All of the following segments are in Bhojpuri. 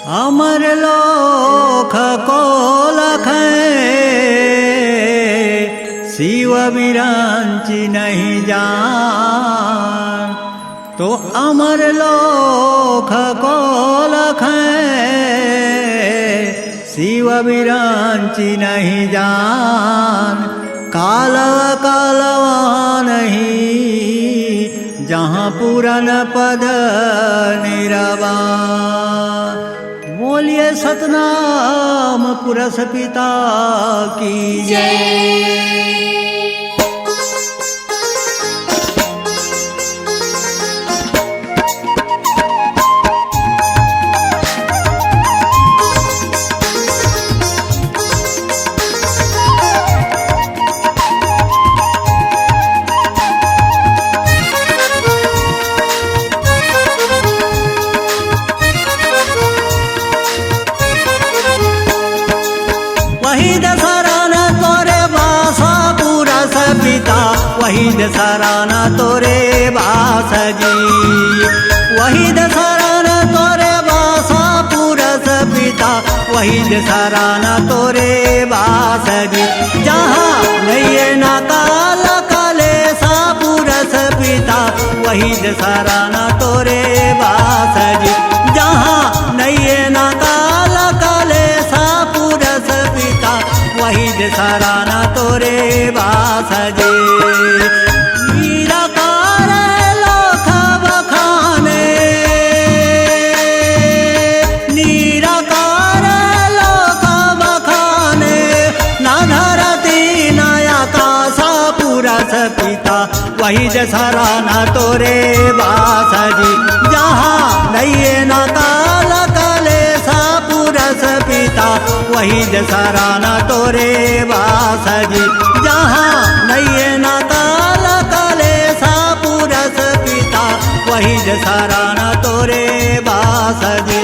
अमर लोक को लखै शिव विरंचि नहीं जान। तो अमर लोक को लखै शिव विरंचि नहीं जान। कालव कालवा नहीं जहाँ पूरन पद निरवान। बोलिए सतनाम पुरष पिता की जय। वही दशहरा तोरे बासा पुरष पिता, वही दशहरा तोरे बास जी। वही दशहरा तोरे बासा पुरष पिता, वही दशहरा तोरे बास जी। जहाँ नैये ना काल काले सा पुरष पिता, वही दशहरा तोरे बास जी। जहाँ नैये ना काल काले सा पुरष पिता, वही दशहरा तोरे बास जी। निराकार लोक बखाने, निराकार लोक बखाने, ना धरती ना आकाश पुरष पिता, वही दशहरा तोरे बास जी। जहाँ नैये ना काल काले सा पुरष पिता, वही दशहरा तोरे बास जी। जहाँ नैये ना काल काले सा पुरष पिता, वही दशहरा तोरे बास जी।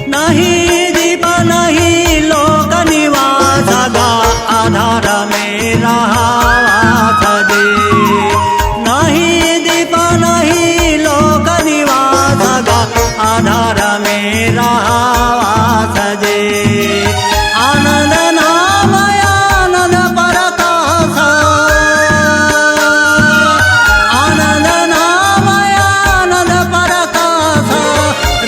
नहीं दीप नहीं लोक निवास गा, आधार में रहास दे। नहीं दीप नहीं लोक निवास गा, आधार में रहास दे। आनंद नाम आनंद परकाश, आनंद नाम आनंद परकाश,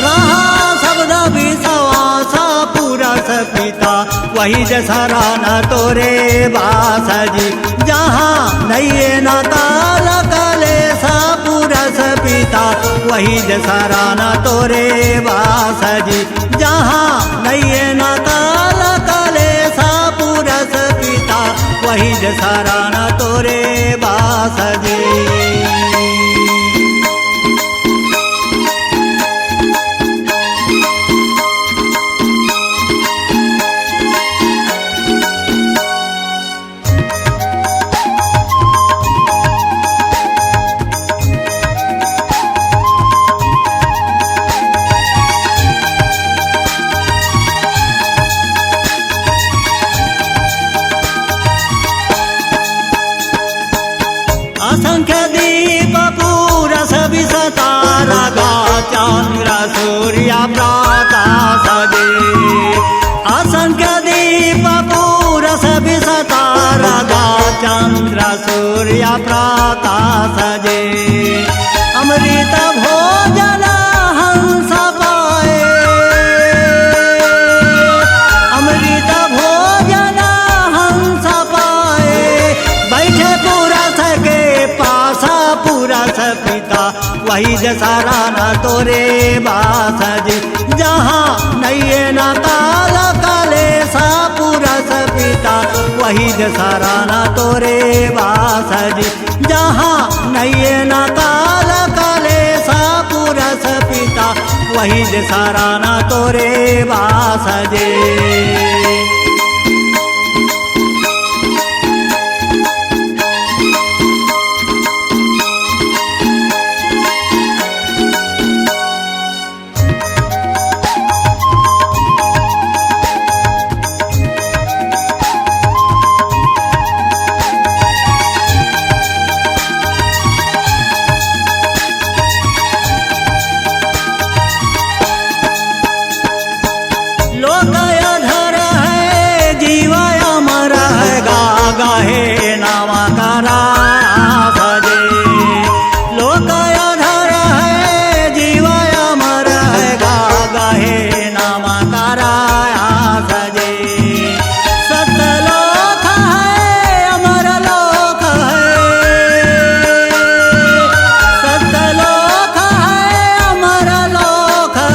रहा शब्द विश्वास पुरष पिता, वही दशहरा तोरे बास जी। जहाँ नैये ना काल काले सा पुरष पिता, वही दशहरा तोरे बास जी। जहाँ नैये ना काल काले सा पुरष पिता, वही दशहरा तोरे बास जी। असंख्य दीप पुरष विसतारा गा, चंद्र सूर्य प्रकाश दे। असंख्य दीप पुरष विसतारा गा, चंद्र सूर्य प्रकाश दे। अमृत भोजन हंस पाए, अमृत भोजन हंस पाए, बैठे पुरष के पास पुरष पिता, वही दशहरा तोरे बास जी। जहाँ नैये ना काल काले सा पुरष पिता, वही दशहरा तोरे बास जी। जहाँ नैये ना काल काले सा पुरष पिता, वही जे सराहना तोरे बास जे। लोक अधर है जीव अमर है गाहे नामा करा सजे। लोक अधर है जीव अमर है गाहे नामा करा सजे। सतलोक है अमर लोक है, सतलोक है अमर लोक है।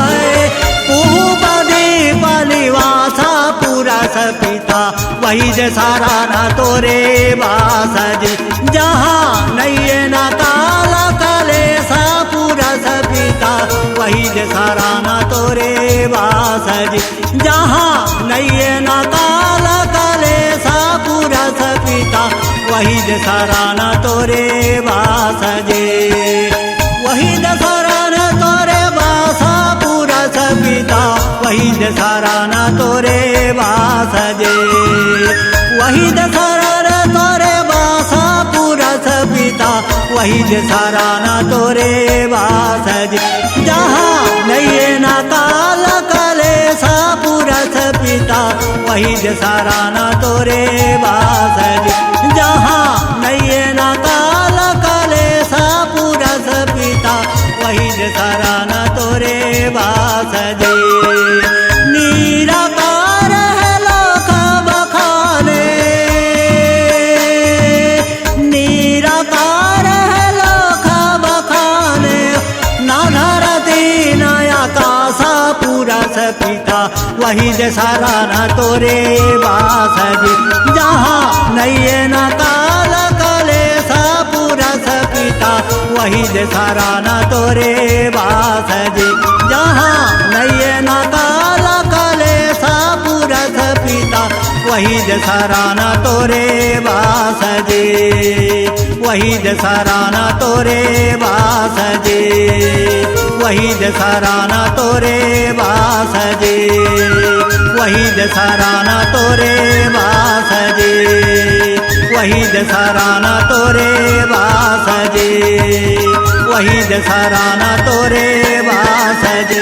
पिता वही जे सराहना तोरे बास जी। जहाँ नैये न काला कलेसा पूरा पिता वही जे सराहना तोरे बास जी। जहाँ नैये न काला कलेसा पूरा पिता वही जे सराहना तोरे बास जी। वही जे सराहना तोरे बासा पूरा पिता वही जे सराहना तोरे बास जे। वही जे सराहना तोरे बासा पूरा पिता वही जे सराहना तोरे बास जे। जहाँ नैये न काल कलेसा पूरा पिता वही जे सराहना तोरे बास जे। जहाँ नैये न काल कलेसा पूरा पिता वही जे सराहना तोरे बास जे। निराकार है लोक बखाने, निराकार है लोक बखाने। ना धरती ना आकाश पूरा पिता वही जे सराहना तोरे बास जी। जहाँ नैये न काल कलेसा पूरा पिता वही जे सराहना तोरे बास जी। जहाँ नैये न काल कलेसा पूरा पिता वही जे सराहना तोरे बास जी। वही जे सराहना तोरे बास जी। वही जे सराहना तोरे बास जी। वही जे सराहना तोरे बास जी। वही जे सराहना तोरे बास जी। वही जे सराहना तोरे बास जी।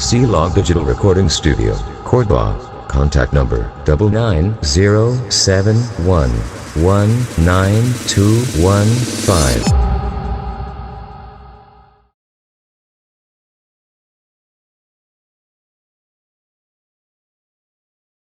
C-Log Digital Recording Studio, Cordoba. Contact number 99071192115.